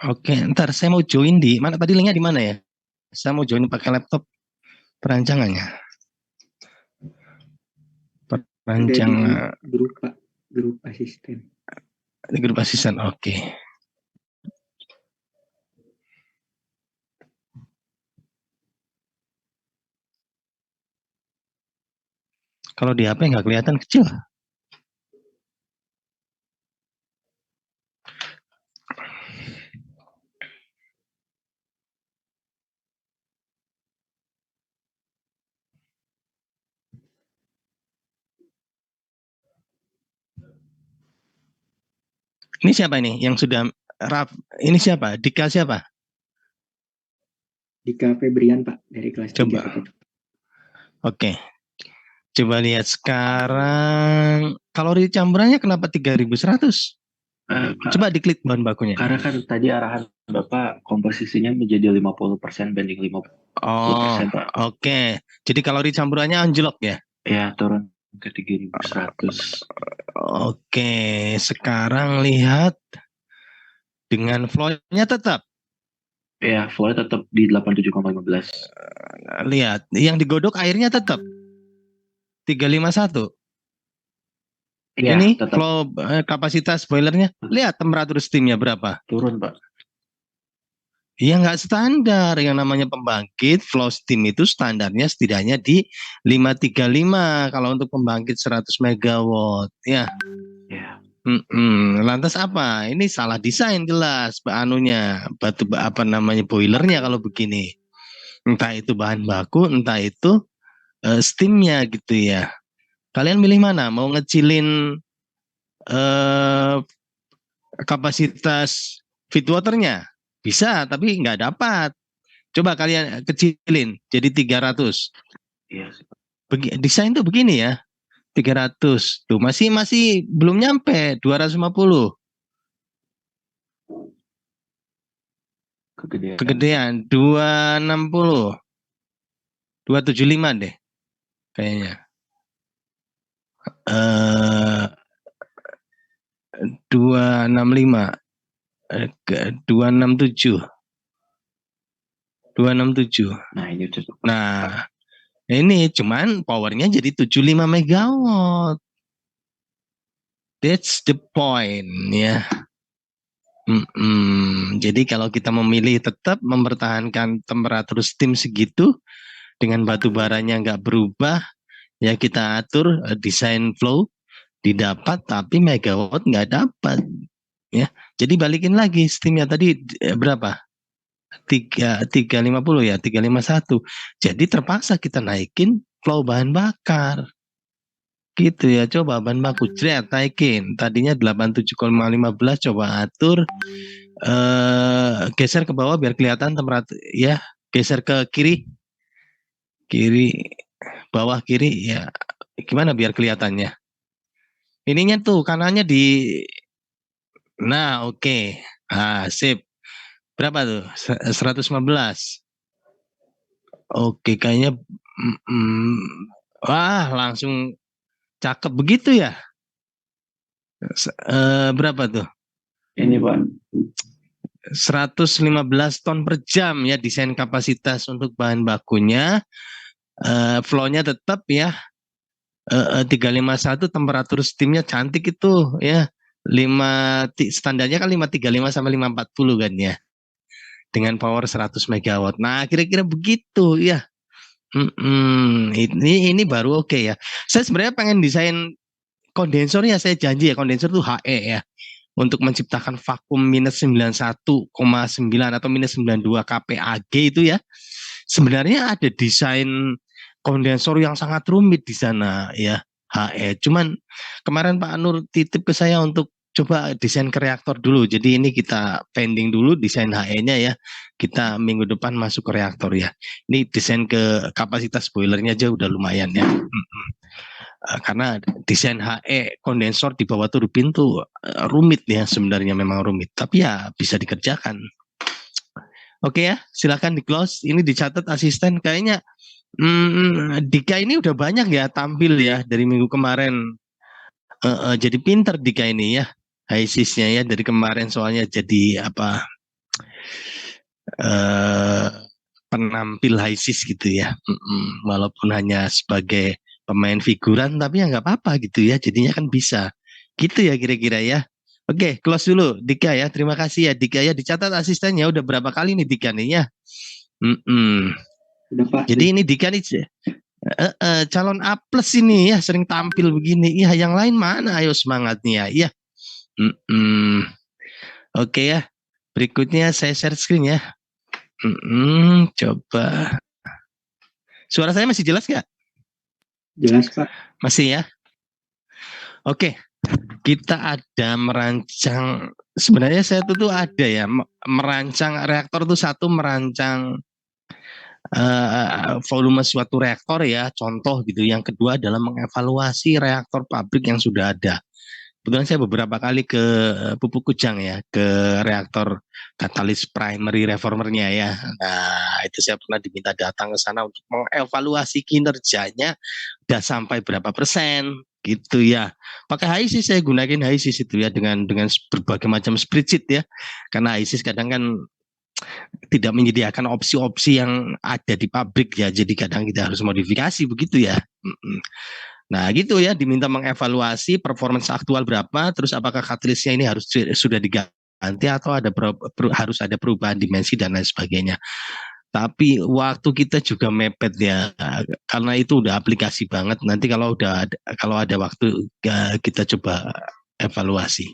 Oke, ntar saya mau join di mana tadi linknya di mana ya? Saya mau join pakai laptop perancangannya. Ada di Perancangan grup Pak, grup asisten. di grup asisten. Oke. Kalau di HP nggak kelihatan kecil. Ini siapa ini yang sudah ini siapa? Dika siapa? Dika Febrian Pak dari kelas 3 Coba. Oke. Coba lihat sekarang kalori campurannya kenapa 3100? Coba diklik bahan bakunya. Karena kan tadi arahan Bapak komposisinya menjadi 50% banding 50%, Oh, Pak. oke. Jadi kalori campurannya anjlok ya? Ya, turun ke 3100. Oke, sekarang lihat dengan flow-nya tetap. Ya, flow tetap di 87,15. Lihat, yang digodok airnya tetap 351. Ya, Ini tetap flow kapasitas boilernya. Lihat temperatur steamnya berapa. turun, Pak. Ya nggak standar. Yang namanya pembangkit flow steam itu standarnya setidaknya di 535 kalau untuk pembangkit 100 megawatt. Ya. Ya. Lantas apa? Ini salah desain jelas anunya batu apa namanya boilernya kalau begini. Entah itu bahan baku, entah itu steamnya gitu ya. Kalian milih mana? Mau ngecilin kapasitas feed waternya? Bisa, tapi nggak dapat. Coba kalian kecilin jadi 300. Iya. Desain tuh begini ya. 300. Tuh masih belum nyampe 250. Kegedean 260. 275 deh kayaknya. 265. 267. 267. Nah, ini cukup. Nah, ini cuman powernya jadi 75 megawatt. That's the point ya. Jadi kalau kita memilih tetap mempertahankan temperatur steam segitu dengan batu baranya nggak berubah, ya kita atur desain flow didapat tapi megawatt nggak dapat ya. Jadi balikin lagi steamnya tadi berapa? 350 ya, 351. Jadi terpaksa kita naikin flow bahan bakar. Gitu ya, coba bahan baku jret naikin. Tadinya 87,15 coba atur geser ke bawah biar kelihatan temperatur ya, geser ke kiri. Kiri bawah kiri ya. Gimana biar kelihatannya? Ininya tuh kanannya di nah, oke. Ah, sip. Berapa tuh? 115. Oke, kayaknya wah, langsung cakep begitu ya. Berapa tuh? Ini, Pak. 115 ton per jam ya desain kapasitas untuk bahan bakunya. Flow-nya tetap ya 351, temperatur steamnya cantik itu ya. Standarnya kan 535 sampai 540 kan ya. Dengan power 100 megawatt. Nah, kira-kira begitu ya. Ini baru oke ya. Saya sebenarnya pengen desain kondensornya, saya janji ya, kondensor tuh HE ya. Untuk menciptakan vakum minus 91,9 atau minus 92 kPAG itu ya. Sebenarnya ada desain kondensor yang sangat rumit di sana ya, HE. Cuman kemarin Pak Nur titip ke saya untuk coba desain ke reaktor dulu. Jadi ini kita pending dulu desain HE-nya ya. Kita minggu depan masuk ke reaktor ya. Ini desain ke kapasitas boilernya aja udah lumayan ya. Karena desain HE kondensor di bawah turbin tuh rumit ya, sebenarnya memang rumit. Tapi ya bisa dikerjakan. Oke ya, silakan di close. Ini dicatat asisten. Kayaknya Dika ini udah banyak ya tampil ya dari minggu kemarin. Jadi pinter Dika ini ya, HISIS-nya ya dari kemarin soalnya jadi apa penampil HISIS gitu ya. Walaupun hanya sebagai pemain figuran, tapi ya nggak apa-apa gitu ya. Jadinya kan bisa. Gitu ya kira-kira ya. Oke, close dulu Dika ya. Terima kasih ya Dika ya. Dicatat asistennya udah berapa kali nih Dika nih ya. Udah Pak. Jadi ini Dika nih calon A plus ini ya, sering tampil begini. Ya, yang lain mana? Ayo semangatnya ya. Oke ya. Berikutnya saya share screen ya. Coba. Suara saya masih jelas nggak? Jelas Pak. Masih ya. Oke. Kita ada merancang. Sebenarnya saya tuh ada ya merancang reaktor tuh satu merancang volume suatu reaktor ya, contoh gitu. Yang kedua adalah mengevaluasi reaktor pabrik yang sudah ada. Kebetulan saya beberapa kali ke Pupuk Kujang ya, ke reaktor katalis primary reformernya ya. Nah, itu saya pernah diminta datang ke sana untuk mengevaluasi kinerjanya udah sampai berapa persen gitu ya. Pakai HISIS, saya gunakan HISIS itu ya dengan berbagai macam spreadsheet ya. Karena HISIS kadang kan tidak menyediakan opsi-opsi yang ada di pabrik ya, jadi kadang kita harus modifikasi begitu ya. Nah gitu ya, diminta mengevaluasi performance aktual berapa, terus apakah catalystnya ini harus sudah diganti atau harus ada perubahan dimensi dan lain sebagainya. Tapi waktu kita juga mepet ya, karena itu udah aplikasi banget. Nanti kalau ada waktu kita coba evaluasi.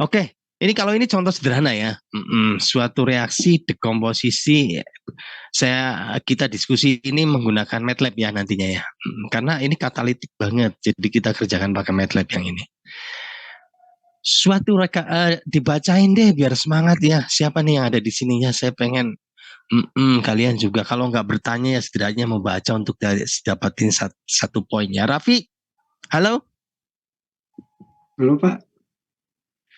Oke. Ini contoh sederhana ya, suatu reaksi dekomposisi. Kita diskusi ini menggunakan MATLAB ya nantinya ya, karena ini katalitik banget, jadi kita kerjakan pakai MATLAB yang ini. Suatu dibacain deh biar semangat ya. Siapa nih yang ada di sininya? Saya pengen kalian juga kalau nggak bertanya ya setidaknya membaca untuk dapatin satu poinnya. Raffi, halo? Halo Pak.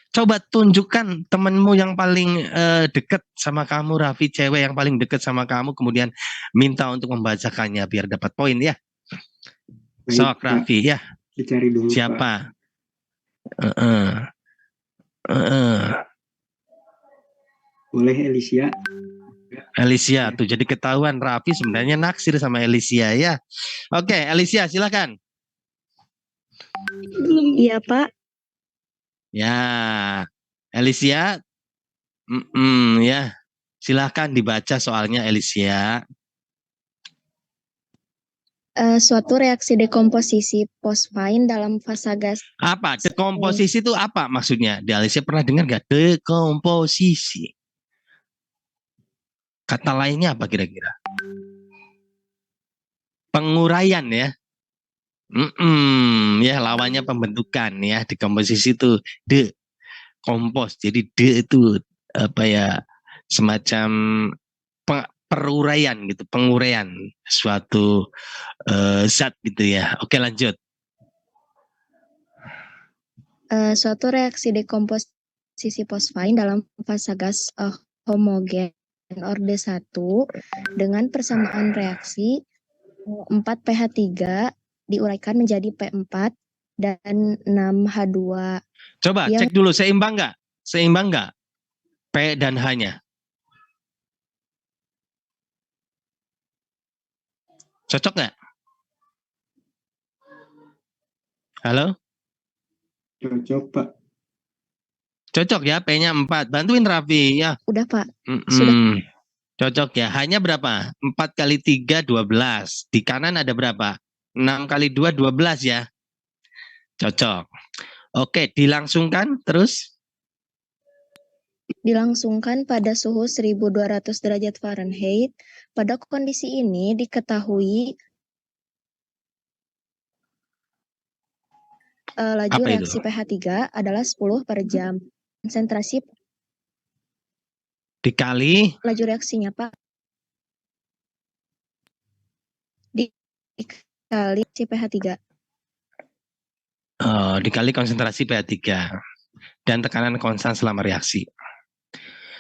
Coba tunjukkan temenmu yang paling dekat sama kamu, Raffi, cewek yang paling dekat sama kamu, kemudian minta untuk membacakannya biar dapat poin ya. Sok Raffi ya. Dicari dulu siapa? Pak. Boleh Alicia. Alicia tuh jadi ketahuan Raffi sebenarnya naksir sama Alicia ya. Oke, Alicia silakan. Iya Pak. Ya, Alicia, ya, silakan dibaca soalnya Alicia. Suatu reaksi dekomposisi fosfain dalam fasa gas. Apa? Dekomposisi itu apa maksudnya? Di Alicia pernah dengar nggak dekomposisi? Kata lainnya apa kira-kira? Penguraian ya. Ya lawannya pembentukan ya. Dekomposisi itu dekompos. Jadi itu apa ya, semacam peruraian gitu, penguraian suatu zat gitu ya. Oke lanjut. Suatu reaksi dekomposisi fosfain dalam fasa gas homogen orde 1 dengan persamaan reaksi 4 pH 3 diuraikan menjadi P4 dan 6H2. Coba cek dulu seimbang nggak? Seimbang nggak? P dan H-nya. Cocok nggak? Halo? Cocok Pak. Cocok ya, P-nya 4. Bantuin Raffi ya. Udah Pak. Sudah. Cocok ya. Hanya berapa? 4 kali 3, 12. Di kanan ada berapa? 6 kali 2, 12 ya. Cocok. Oke, dilangsungkan terus. Dilangsungkan pada suhu 1200 derajat Fahrenheit. Pada kondisi ini diketahui laju reaksi pH 3 adalah 10 per jam. Konsentrasi dikali laju reaksinya Pak. Dikali si pH 3. Dikali konsentrasi pH 3 dan tekanan konstan selama reaksi.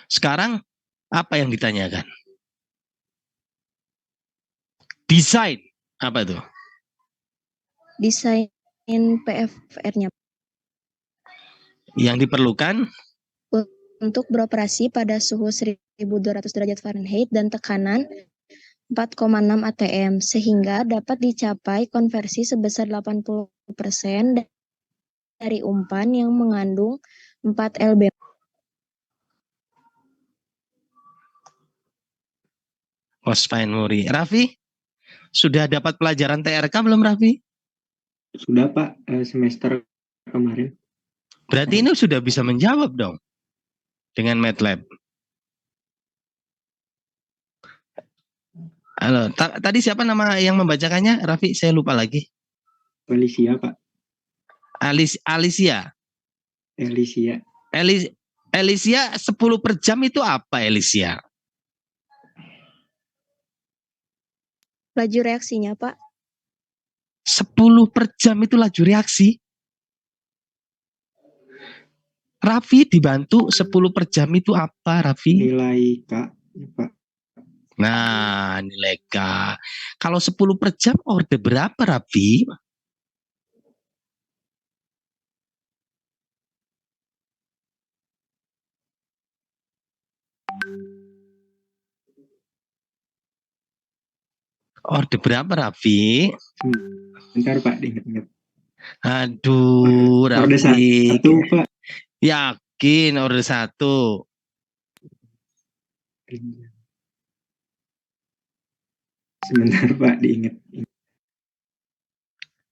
Sekarang apa yang ditanyakan? Desain apa itu? Desain PFR-nya. Yang diperlukan untuk beroperasi pada suhu 1200 derajat Fahrenheit dan tekanan 4,6 atm, sehingga dapat dicapai konversi sebesar 80% dari umpan yang mengandung 4 lb. Ospain Muri. Raffi, sudah dapat pelajaran TRK belum Raffi? Sudah Pak, semester kemarin. Berarti ini sudah bisa menjawab dong dengan MATLAB. Halo, tadi siapa nama yang membacakannya? Raffi, saya lupa lagi. Felicia Pak. Alicia. Felicia. Alicia 10 per jam itu apa Alicia? Laju reaksinya, Pak. 10 per jam itu laju reaksi. Raffi dibantu 10 per jam itu apa Raffi? Nilai K Pak. Nah, nilai K. Kalau 10 per jam orde berapa Raffi? Orde berapa Raffi? Bentar Pak, diingat-ingat. Aduh, Orde Raffi. 1 Pak. Yakin orde 1. Sebentar Pak, diingat.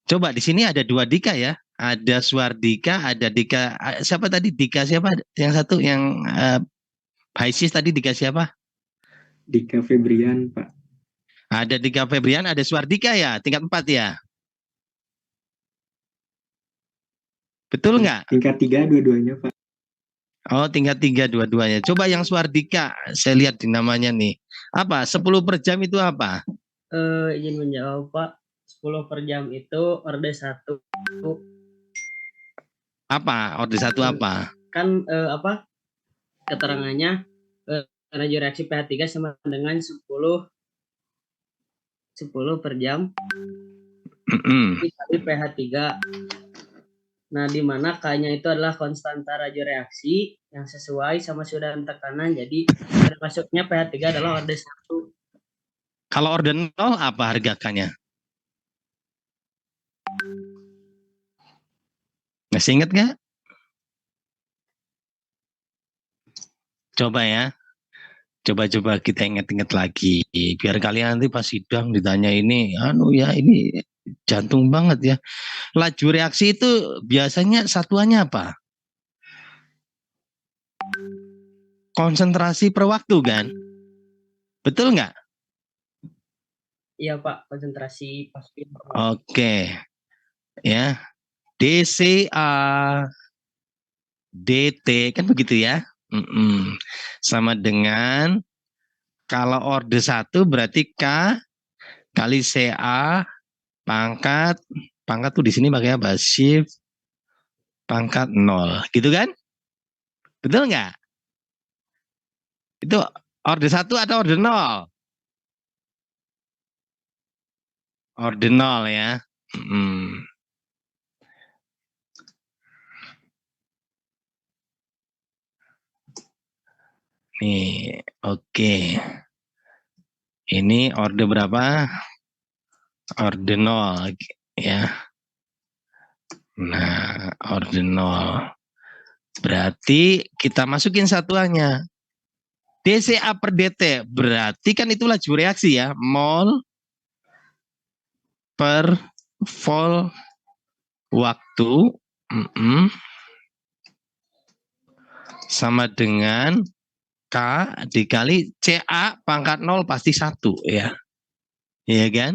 Coba di sini ada 2 Dika ya. Ada Suardika, ada Dika. Siapa tadi Dika siapa? Yang satu yang Haisis tadi Dika siapa? Dika Febrian Pak. Ada Dika Febrian, ada Suardika ya, tingkat 4 ya. Betul nggak? Tingkat 3 dua-duanya Pak. Oh, tingkat 3 dua-duanya. Coba yang Suardika, saya lihat di namanya nih. Apa? 10 per jam itu apa? Izin menjawab Pak. 10 per jam itu orde 1. Apa? Orde 1 apa? Kan keterangannya laju reaksi pH 3 sama dengan 10 per jam dikali pH 3. Nah, di mana K-nya itu adalah konstanta laju reaksi yang sesuai sama suhu dan tekanan. Jadi termasuknya pH 3 adalah orde 1. Kalau orde 0 apa harga K-nya? Masih ingat nggak? Coba ya. Coba kita ingat-ingat lagi. Biar kalian nanti pas sidang ditanya ini, ini jantung banget ya. Laju reaksi itu biasanya satuannya apa? Konsentrasi per waktu kan? Betul nggak? Iya Pak, konsentrasi pasti. Oke. Ya. DCA DT kan begitu ya. Sama dengan kalau orde 1 berarti K kali CA pangkat tuh di sini pakai apa? Shift pangkat 0. Gitu kan? Betul nggak? Itu orde 1 atau orde 0? Orde 0 ya. Nih, oke. Ini orde berapa? Orde 0 ya. Nah, orde 0. Berarti kita masukin satuannya. DCA per DT. Berarti kan itu laju reaksi ya. Mol per vol waktu. Sama dengan K dikali CA pangkat 0 pasti 1 ya. Iya kan?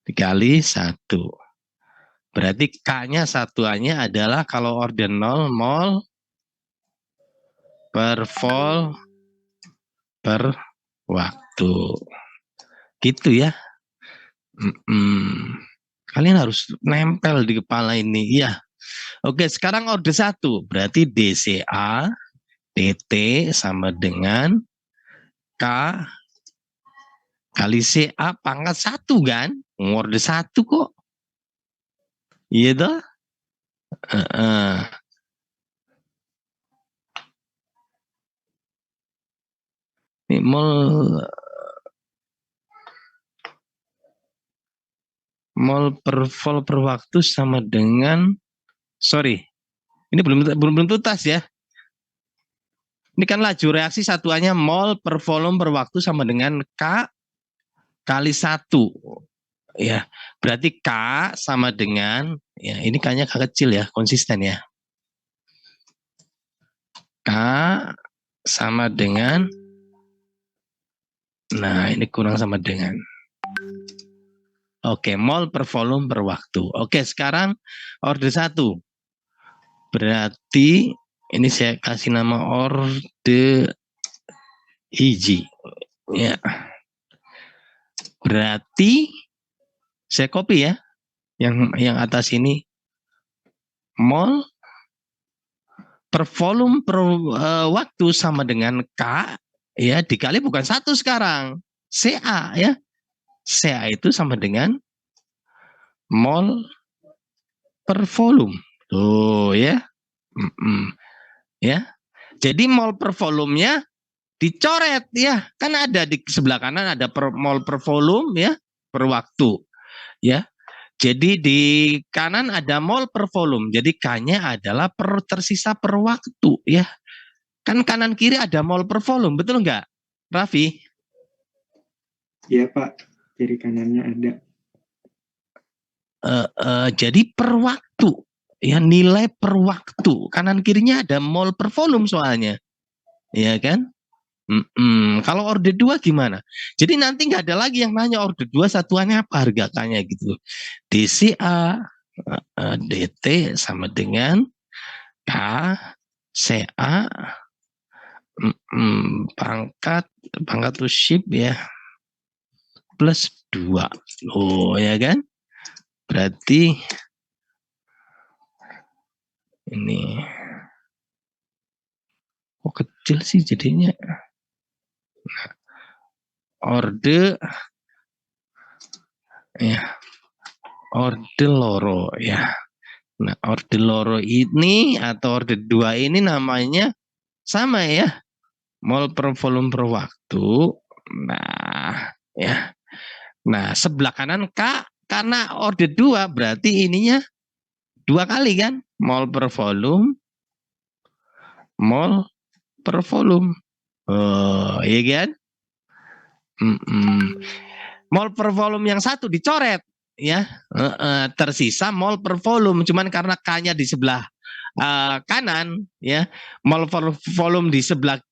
Dikali 1. Berarti K-nya satuannya adalah kalau orde 0 mol per vol per waktu. Gitu ya. Kalian harus nempel di kepala ini. Iya. Oke, sekarang orde 1. Berarti DCA DT sama dengan K kali CA pangkat 1 kan? Orde 1 kok. Iya toh? Ini mol per vol per waktu sama dengan, sorry, ini belum tuntas ya. Ini kan laju reaksi satuannya mol per volume per waktu sama dengan K kali 1. Ya, berarti K sama dengan, ya ini K-nya K kecil ya, konsisten ya. K sama dengan, nah ini kurang sama dengan. Oke, mol per volume per waktu. Oke, sekarang order 1. Berarti ini saya kasih nama order hiji. Ya. Berarti saya copy ya. Yang atas ini mol per volume per waktu sama dengan K ya dikali bukan 1 sekarang. CA ya. CA itu sama dengan mol per volume. Tuh ya. Ya. Jadi mol per volumenya dicoret ya. Kan ada di sebelah kanan ada mol per volume ya, per waktu. Ya. Jadi di kanan ada mol per volume. Jadi K-nya adalah tersisa per waktu ya. Kan kanan kiri ada mol per volume, betul nggak, Raffi? Iya Pak, kiri kanannya ada. Jadi per waktu ya, nilai per waktu. Kanan kirinya ada mol per volume soalnya. Ya kan? Kalau order 2 gimana? Jadi nanti nggak ada lagi yang nanya order 2 satuannya apa harga K-nya gitu. DCA DT sama dengan K CA pangkat to ship ya plus 2. Oh ya kan? Berarti ini kok kecil sih jadinya. Orde ya, orde loro ya. Nah, orde loro ini atau orde 2 ini namanya sama ya, mol per volume per waktu. Nah ya, nah sebelah kanan K karena orde 2 berarti ininya 2 kali kan, mol per volume, mol per volume. Oh iya kan? Mol per volume yang satu dicoret ya, tersisa mol per volume. Cuman karena K-nya di sebelah kanan ya, mol per volume di sebelah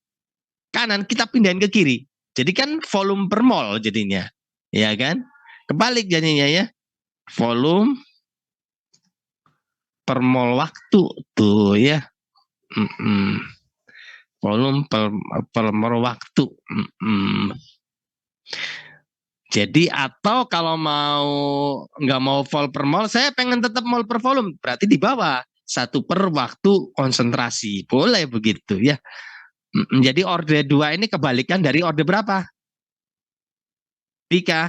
kanan kita pindahin ke kiri. Jadi kan volume per mol jadinya, ya kan? Kebalik jadinya ya, volume per mol waktu tuh ya. Volume per mol waktu. Jadi atau kalau mau nggak mau vol per mol, saya pengen tetap mol per volume, berarti di bawah 1 per waktu konsentrasi, boleh begitu ya. Jadi order 2 ini kebalikan dari order berapa? Dika,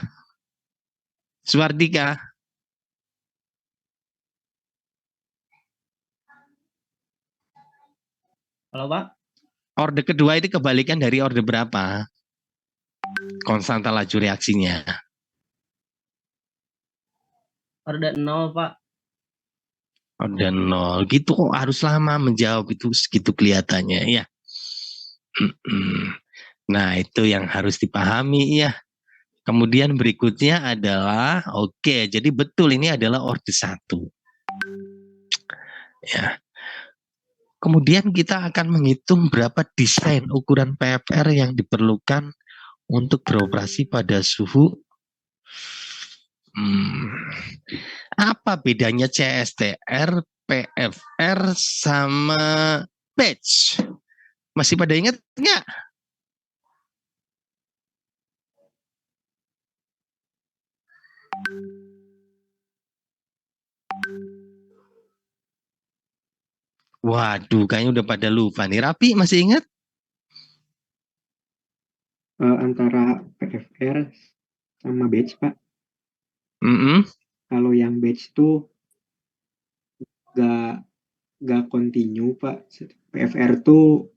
Suardika. Halo Pak? Order kedua ini kebalikan dari order berapa? Konstanta laju reaksinya. Order 0 Pak. Order 0. Gitu kok harus lama menjawab itu segitu kelihatannya ya. Nah itu yang harus dipahami ya. Kemudian berikutnya adalah, oke, jadi betul ini adalah order 1. Ya. Kemudian kita akan menghitung berapa desain ukuran PFR yang diperlukan untuk beroperasi pada suhu. Apa bedanya CSTR, PFR, sama batch? Masih pada ingat nggak? Waduh, kayaknya udah pada lupa nih. Rapi masih ingat? Antara PFR sama batch Pak. Kalau yang batch tuh gak continue Pak. PFR tuh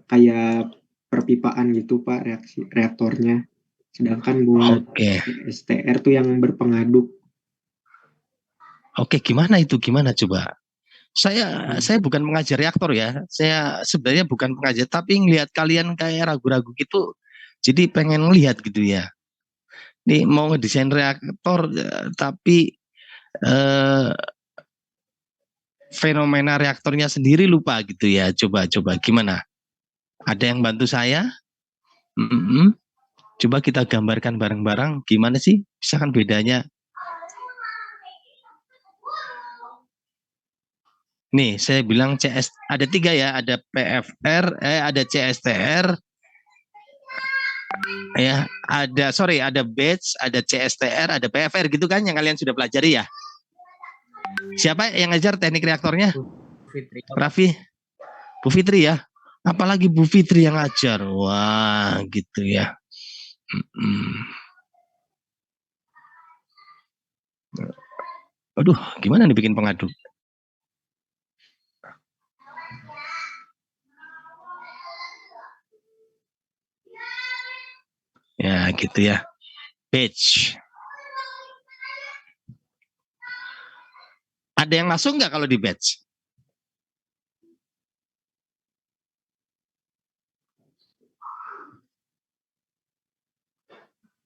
kayak perpipaan gitu Pak reaktornya. Sedangkan buat Oke. STR tuh yang berpengaduk. Oke, gimana itu? Gimana coba? Saya bukan pengajar reaktor ya. Saya sebenarnya bukan pengajar, tapi ngelihat kalian kayak ragu-ragu gitu, jadi pengen ngelihat gitu ya. Nih mau ngedesain reaktor, tapi fenomena reaktornya sendiri lupa gitu ya. Coba gimana? Ada yang bantu saya? Coba kita gambarkan bareng-bareng. Gimana sih? Misalkan bedanya? Nih, saya bilang CS ada 3 ya, ada PFR, ada CSTR, ya, ada batch, ada CSTR, ada PFR gitu kan yang kalian sudah pelajari ya. Siapa yang ngajar teknik reaktornya? Fitri. Raffi, Bu Fitri ya. Apalagi Bu Fitri yang ngajar. Wah, gitu ya. Aduh, gimana nih bikin pengaduk? Ya, gitu ya. Batch. Ada yang masuk nggak kalau di batch?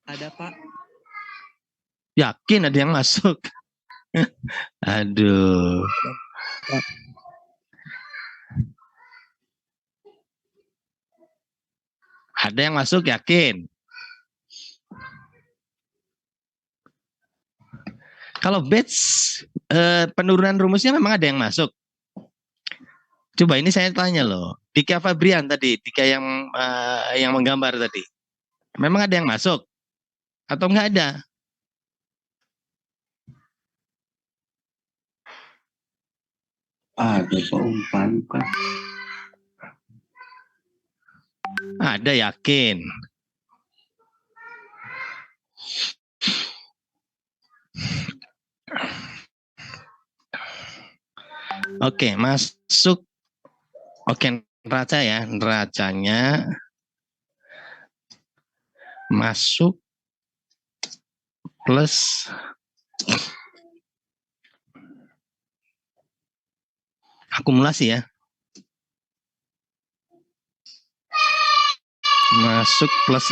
Ada Pak. Yakin ada yang masuk? Aduh. Ada yang masuk, yakin? Kalau batch penurunan rumusnya memang ada yang masuk. Coba ini saya tanya loh, Dika Fabrian tadi, Dika yang menggambar tadi, memang ada yang masuk atau enggak ada? Ada Pak umpan kan. Ada, yakin? Oke, masuk. Oke, neraca ya, neracanya masuk plus akumulasi ya. Masuk plus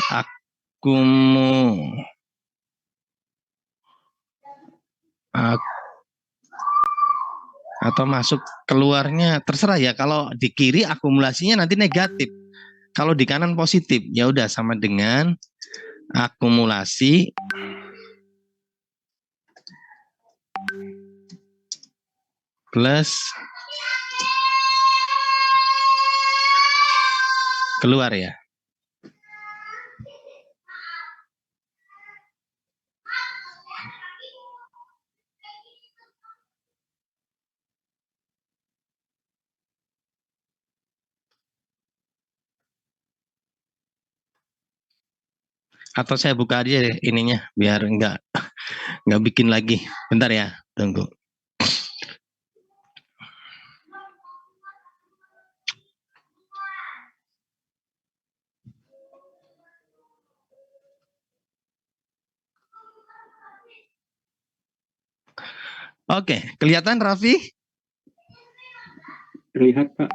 atau masuk keluarnya terserah ya. Kalau di kiri akumulasinya nanti negatif, kalau di kanan positif, ya udah sama dengan akumulasi plus keluar ya. Atau saya buka aja deh ininya biar enggak bikin lagi. Bentar ya, tunggu. Oke, kelihatan Raffi? Terlihat Pak.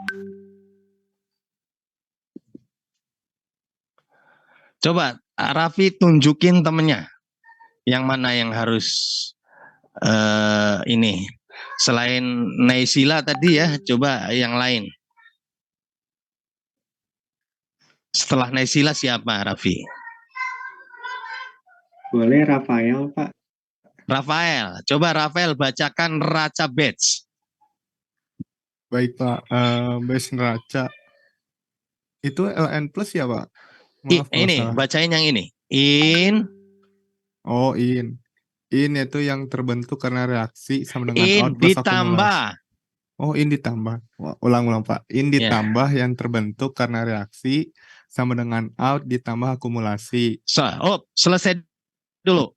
Coba Raffi tunjukin temennya. Yang mana yang harus ini. Selain Naysila tadi ya, coba yang lain. Setelah Naysila siapa Raffi? Boleh Rafael Pak. Rafael, coba Rafael bacakan neraca batch. Baik Pak, batch neraca itu LN plus ya Pak? Maaf kalau Ini salah. bacain yang ini. In itu yang terbentuk karena reaksi sama dengan in out plus ditambah. akumulasi. In ditambah. Ulang Pak. In ditambah yang terbentuk karena reaksi sama dengan out ditambah akumulasi. Selesai dulu.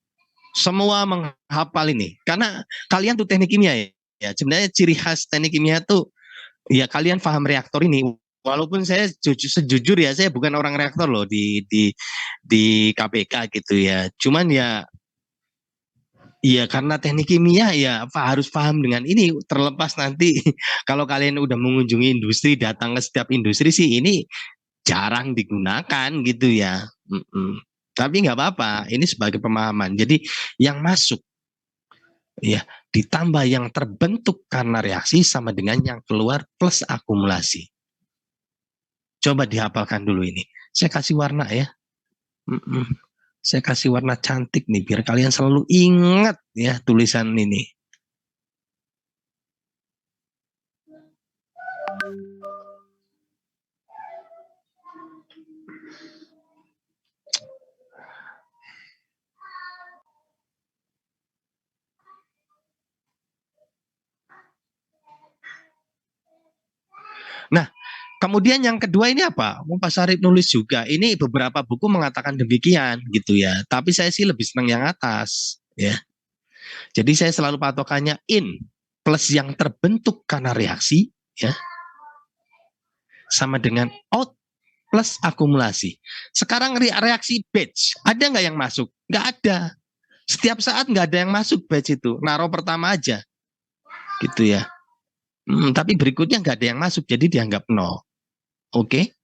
Semua menghafal ini. Karena kalian tuh teknik kimia ya. Sebenarnya ciri khas teknik kimia tuh ya kalian paham reaktor ini Walaupun saya sejujur ya, saya bukan orang reaktor loh di KPK gitu ya. Cuman ya, iya karena teknik kimia ya harus paham dengan ini. Terlepas nanti kalau kalian udah mengunjungi industri, datang ke setiap industri sih ini jarang digunakan gitu ya. Tapi nggak apa-apa, ini sebagai pemahaman. Jadi yang masuk ya ditambah yang terbentuk karena reaksi sama dengan yang keluar plus akumulasi. Coba dihafalkan dulu ini. Saya kasih warna ya. Saya kasih warna cantik nih biar kalian selalu ingat ya tulisan ini. Nah, kemudian yang kedua ini apa? Mau Pak Sarip nulis juga. Ini beberapa buku mengatakan demikian gitu ya. Tapi saya sih lebih senang yang atas ya. Jadi saya selalu patokannya in plus yang terbentuk karena reaksi ya sama dengan out plus akumulasi. Sekarang reaksi batch ada nggak yang masuk? Nggak ada. Setiap saat nggak ada yang masuk batch itu. Naruh pertama aja gitu ya. Tapi berikutnya nggak ada yang masuk jadi dianggap nol. Oke.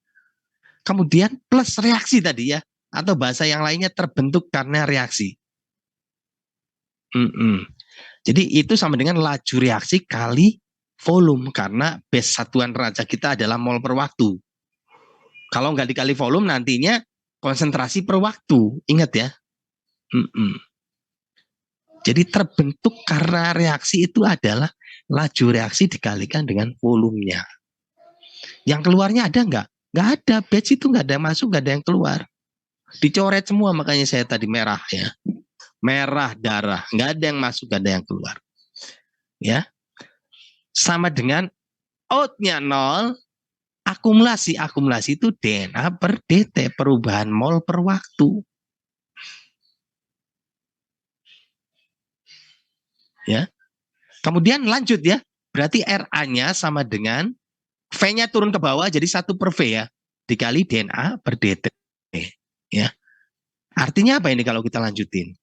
Kemudian plus reaksi tadi ya, atau bahasa yang lainnya terbentuk karena reaksi. Jadi itu sama dengan laju reaksi kali volume karena base satuan raja kita adalah mol per waktu. Kalau nggak dikali volume nantinya konsentrasi per waktu. Ingat ya. Jadi terbentuk karena reaksi itu adalah laju reaksi dikalikan dengan volumenya. Yang keluarnya ada nggak? Nggak ada, batch itu nggak ada yang masuk, nggak ada yang keluar. Dicoret semua, makanya saya tadi merah ya. Merah darah, nggak ada yang masuk, nggak ada yang keluar. Ya, sama dengan outnya 0, akumulasi itu DNA per DT, perubahan mol per waktu. Ya, kemudian lanjut ya, berarti RA-nya sama dengan V-nya turun ke bawah jadi 1 per V ya, dikali DNA per DT. Ya, artinya apa ini kalau kita lanjutin?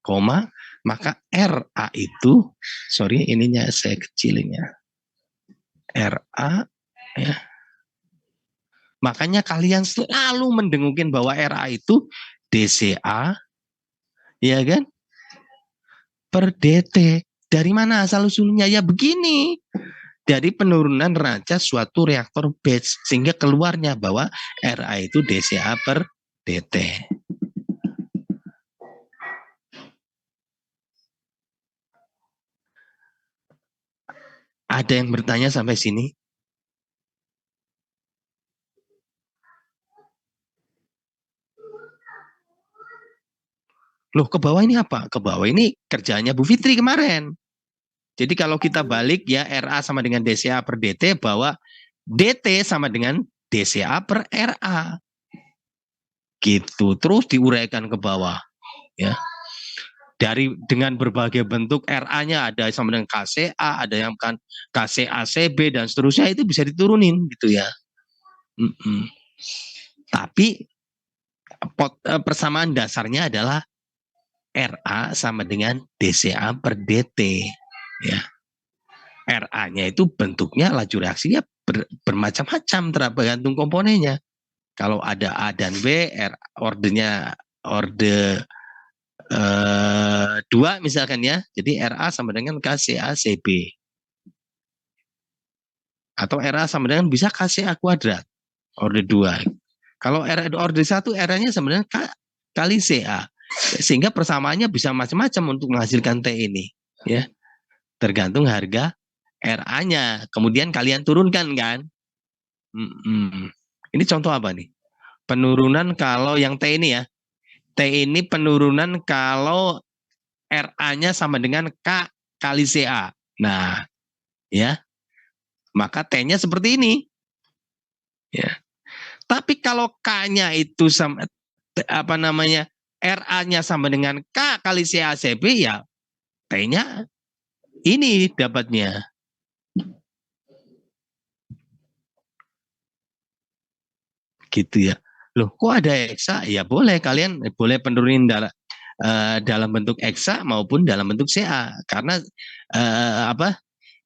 Koma, maka RA itu, sorry ininya saya kecilin ya. RA ya. Makanya kalian selalu mendengukin bahwa RA itu DCA, ya kan? Per DT. Dari mana asal usulnya? Ya begini. Dari penurunan raca suatu reaktor batch sehingga keluarnya bahwa RA itu DCA per DT. Ada yang bertanya sampai sini? Loh, ke bawah ini apa? Ke bawah ini kerjanya Bu Fitri kemarin. Jadi kalau kita balik ya RA sama dengan DCA per DT bahwa DT sama dengan DCA per RA. Gitu. Terus diuraikan ke bawah. Ya. Dengan berbagai bentuk RA-nya ada sama dengan KCA, ada yang kan KCACB dan seterusnya itu bisa diturunin gitu ya. Tapi persamaan dasarnya adalah RA sama dengan DCA per DT ya. RA-nya itu bentuknya laju reaksinya bermacam-macam tergantung komponennya. Kalau ada A dan B, orde 2 misalkan ya. Jadi RA sama dengan KCACB. Atau RA sama dengan bisa KCA kuadrat. Orde 2. Kalau orde 1, RA-nya sama dengan kali CA. Sehingga persamaannya bisa macam-macam untuk menghasilkan T ini. Ya. Tergantung harga RA-nya. Kemudian kalian turunkan kan. Ini contoh apa nih? Penurunan kalau yang T ini ya. T ini penurunan kalau RA-nya sama dengan K kali CA. Nah, ya. Maka T-nya seperti ini. Ya. Tapi kalau K-nya itu sama RA-nya sama dengan K kali CACB ya T-nya ini dapatnya. gitu ya. Loh, kok ada eksa? Ya boleh, kalian boleh penurunin dalam bentuk eksa maupun dalam bentuk CA, karena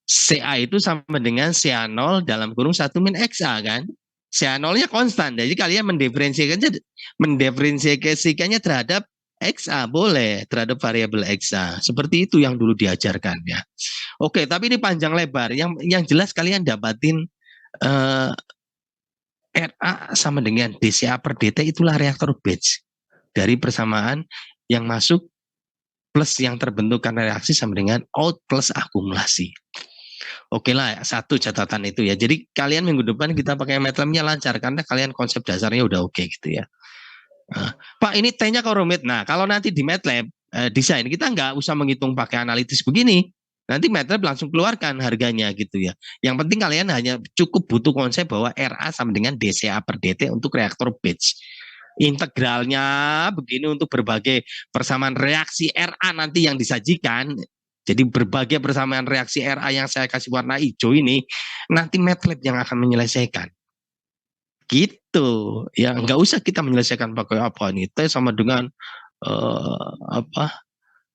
CA itu sama dengan CA0 dalam kurung 1 min XA kan. CA0-nya konstan, jadi kalian mendiferensiasikannya terhadap XA, boleh, terhadap variabel XA. Seperti itu yang dulu diajarkan ya. Oke, tapi ini panjang lebar. Yang jelas kalian dapatin RA sama dengan DCA per DT, itulah reaktor batch. Dari persamaan yang masuk plus yang terbentuk karena reaksi sama dengan out plus akumulasi. Oke lah, satu catatan itu ya. Jadi kalian minggu depan kita pakai MATLAB-nya lancar karena kalian konsep dasarnya udah oke gitu ya. Pak, ini T-nya kok rumit. Nah, kalau nanti di MATLAB desain kita nggak usah menghitung pakai analitis begini. Nanti MATLAB langsung keluarkan harganya gitu ya. Yang penting kalian hanya cukup butuh konsep bahwa RA sama dengan DCA per DT untuk reaktor batch. Integralnya begini untuk berbagai persamaan reaksi RA nanti yang disajikan. Jadi berbagai persamaan reaksi RA yang saya kasih warna hijau ini nanti MATLAB yang akan menyelesaikan. Gitu. Ya nggak usah kita menyelesaikan pakai apa nih. T sama dengan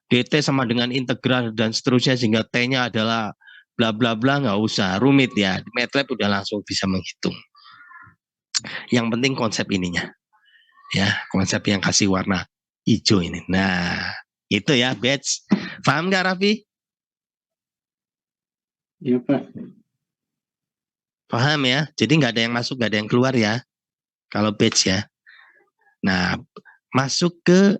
DT sama dengan integral dan seterusnya sehingga T-nya adalah bla bla bla, nggak usah rumit ya. MATLAB udah langsung bisa menghitung. Yang penting konsep ininya. Ya, konsep yang kasih warna hijau ini. Nah, itu ya batch. Paham nggak Raffi? Iya Pak. Paham ya? Jadi nggak ada yang masuk, nggak ada yang keluar ya. Kalau batch ya. Nah, masuk ke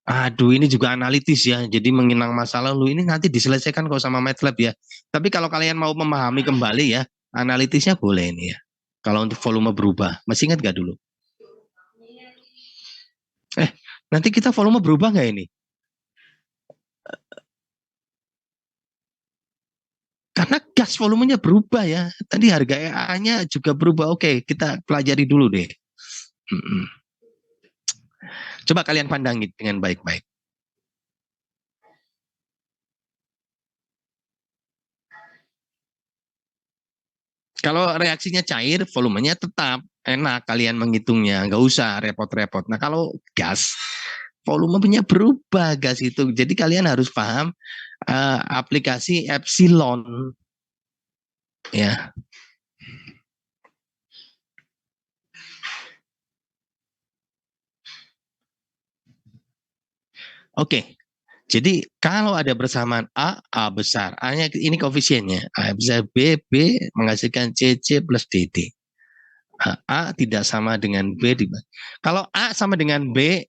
aduh ini juga analitis ya. Jadi mengenang masa lalu ini nanti diselesaikan kok sama MATLAB ya. Tapi kalau kalian mau memahami kembali ya, analitisnya boleh ini ya. Kalau untuk volume berubah, masih ingat nggak dulu? Nanti kita volume berubah nggak ini? Karena gas volumenya berubah ya. Tadi harga EA-nya juga berubah. Oke, kita pelajari dulu deh. Coba kalian pandangi dengan baik-baik. Kalau reaksinya cair, volumenya tetap enak kalian menghitungnya. Nggak usah repot-repot. Nah kalau gas, volumenya berubah gas itu. Jadi kalian harus paham aplikasi epsilon. Ya. Oke. Jadi kalau ada bersamaan A besar. A-nya ini koefisiennya. A besar B menghasilkan CC plus DD. A tidak sama dengan B. Kalau A sama dengan B,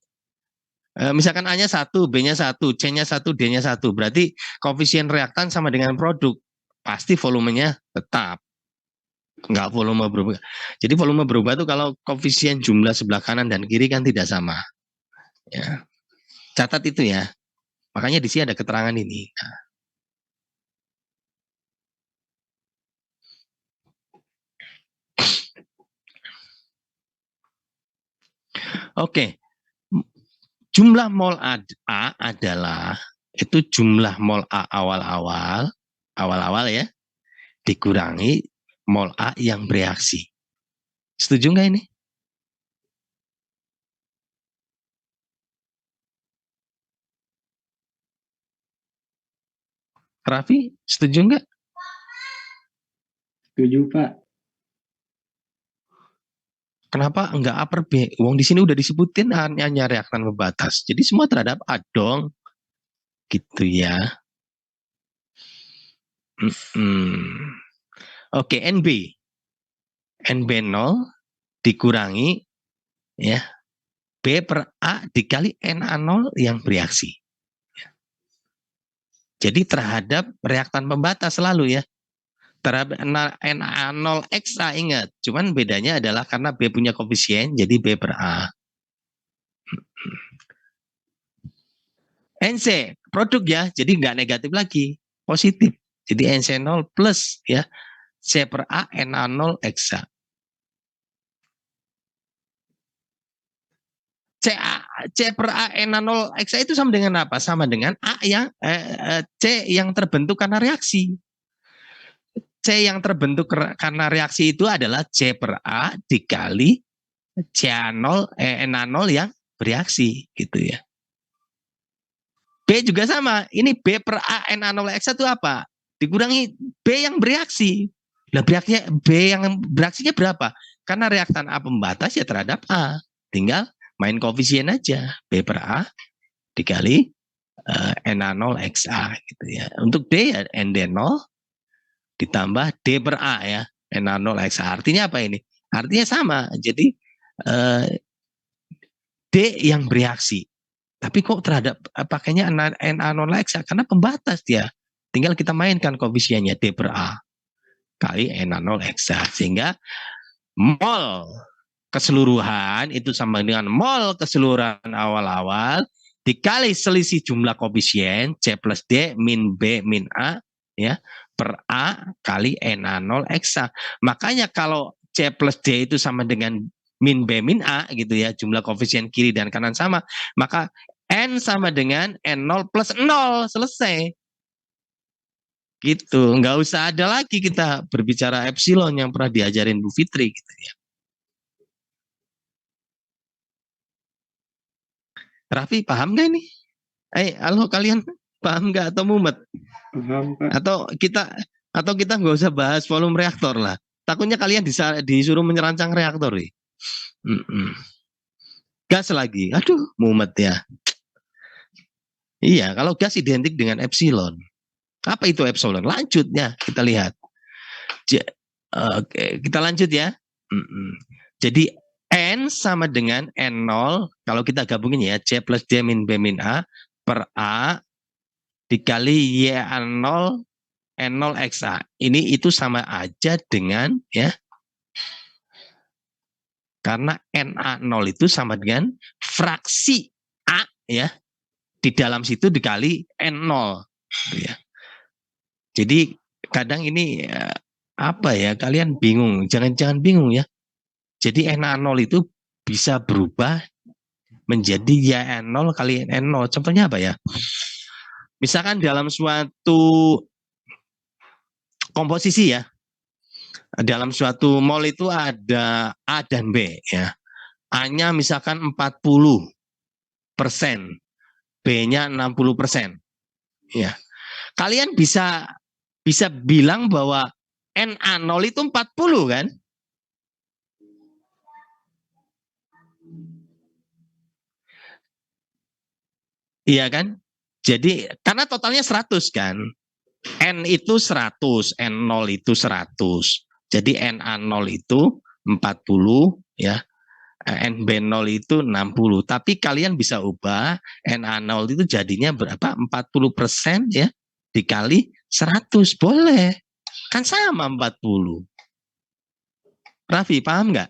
misalkan A-nya 1, B-nya 1, C-nya 1, D-nya 1. Berarti koefisien reaktan sama dengan produk. Pasti volumenya tetap. Enggak volume berubah. Jadi volume berubah itu kalau koefisien jumlah sebelah kanan dan kiri kan tidak sama. Ya. Catat itu ya. Makanya di sini ada keterangan ini. Nah. Oke. Jumlah mol A adalah itu jumlah mol A awal-awal ya, dikurangi mol A yang bereaksi. Setuju nggak ini? Raffi, setuju nggak? Setuju Pak. Kenapa enggak A per B? Wong di sini udah disebutin hanya reaktan pembatas. Jadi semua terhadap A dong. Gitu ya. Oke, NB. NB0 dikurangi ya B per A dikali NA0 yang bereaksi. Jadi terhadap reaktan pembatas selalu ya. Terhadap NA0 ekstra ingat. Cuman bedanya adalah karena B punya koefisien jadi B per A. NC produk ya. Jadi nggak negatif lagi. Positif. Jadi NC0 plus ya. C per A NA0 ekstra. C per A NA0 ekstra itu sama dengan apa? Sama dengan A yang C yang terbentuk karena reaksi. C yang terbentuk karena reaksi itu adalah C per A dikali Na0 yang bereaksi gitu ya. B juga sama. Ini B per A Na0X itu apa? Dikurangi B yang bereaksi. Nah, B yang bereaksinya berapa? Karena reaktan A pembatas ya terhadap A. Tinggal main koefisien aja. B per A dikali Na0XA gitu ya. Untuk D ya ND0 ditambah D per A ya. Na0XA. Artinya apa ini? Artinya sama. Jadi D yang bereaksi. Tapi kok terhadap pakainya Na0XA? Karena pembatas dia. Tinggal kita mainkan koefisiennya D per A kali Na0XA. Sehingga mol keseluruhan itu sama dengan mol keseluruhan awal-awal dikali selisih jumlah koefisien C plus D min B min A ya per A kali Na0XA. Makanya kalau C plus D itu sama dengan min B min A gitu ya, jumlah koefisien kiri dan kanan sama, maka N sama dengan N0 plus 0, selesai. Gitu, nggak usah ada lagi kita berbicara epsilon yang pernah diajarin Bu Fitri gitu ya. Raffi paham nggak ini? Halo kalian paham nggak atau mumet? Paham, Pak. Atau kita nggak usah bahas volume reaktor lah. Takutnya kalian disuruh menyerancang reaktor nih. Gas lagi, aduh mumet ya. Iya, kalau gas identik dengan epsilon. Apa itu epsilon? Lanjutnya kita lihat. Oke, kita lanjut ya. Jadi N sama dengan N0, kalau kita gabungin ya, C plus D min B min A per A dikali Y0 N0XA. Ini itu sama aja dengan ya, karena Na0 itu sama dengan fraksi A ya, di dalam situ dikali N0 ya. Jadi kadang ini apa ya, kalian bingung, jangan bingung ya. Jadi Na0 itu bisa berubah menjadi Y0 kali N0. Contohnya apa ya? Misalkan dalam suatu komposisi ya, dalam suatu mol itu ada A dan B ya. A-nya misalkan 40%, B-nya 60%. Ya. Kalian bisa bilang bahwa Na0 itu 40 kan? Iya kan? Jadi karena totalnya 100 kan. N itu 100, N0 itu 100. Jadi Na0 itu 40 ya. NB0 itu 60. Tapi kalian bisa ubah Na0 itu jadinya berapa? 40% ya dikali 100. Boleh. Kan sama 40. Raffi paham nggak?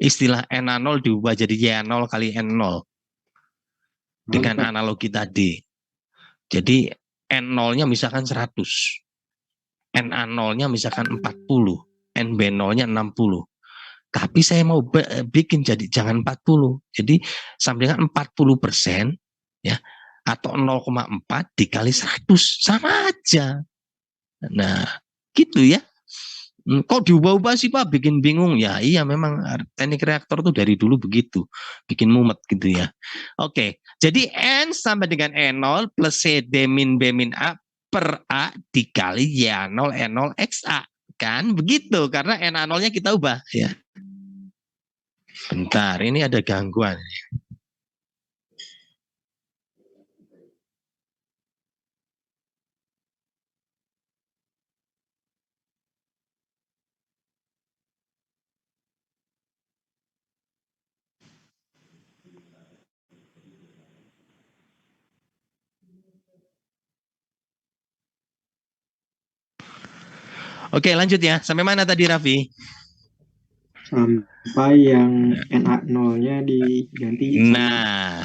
Istilah Na0 diubah jadi Y0 kali N0. Dengan analogi tadi. Jadi N0-nya misalkan 100. Na0-nya misalkan 40. NB0-nya 60. Tapi saya mau bikin jadi jangan 40. Jadi sama dengan 40% ya, atau 0,4 dikali 100 sama aja. Nah, gitu ya. Kok diubah-ubah sih Pak, bikin bingung ya. Iya memang teknik reaktor tuh dari dulu begitu, bikin mumet gitu ya. Oke, jadi N sama dengan E0 plus CD min B min A per A dikali Y0 E0 XA. Kan begitu, karena Na0-nya kita ubah ya. Bentar, ini ada gangguan. Oke, lanjut ya. Sampai mana tadi Raffi? Sampai yang Na0-nya diganti. Nah,